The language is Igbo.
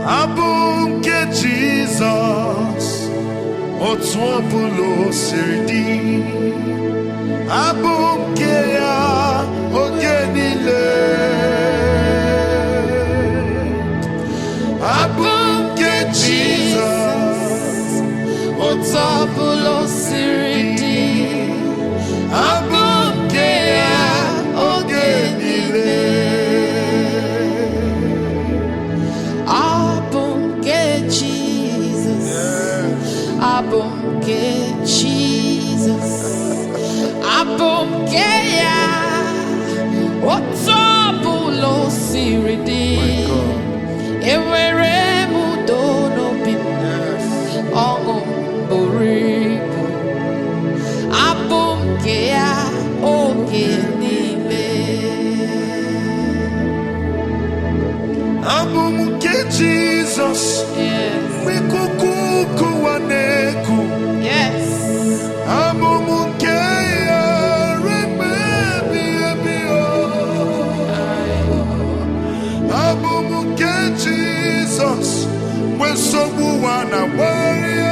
Abum ke Jesus, otu ọbụla o siri dị. Abum ke ya oge niile. Abum ke Jesus, otu ọbụla o siri dị. Abum ke ya oge niile. Abum ke Jesus, Abum ke Jesus, Abum ke ya otu ọbụla o siri dị. Enwere m udo n'obi m, ọṅụ buru ibu. Abum ke ya oge niile. Abum ke Jesus, mikuku kuwa neku. Yes. Abum ke ya remebi ebio. Abum ke Jesus, when someone wana worry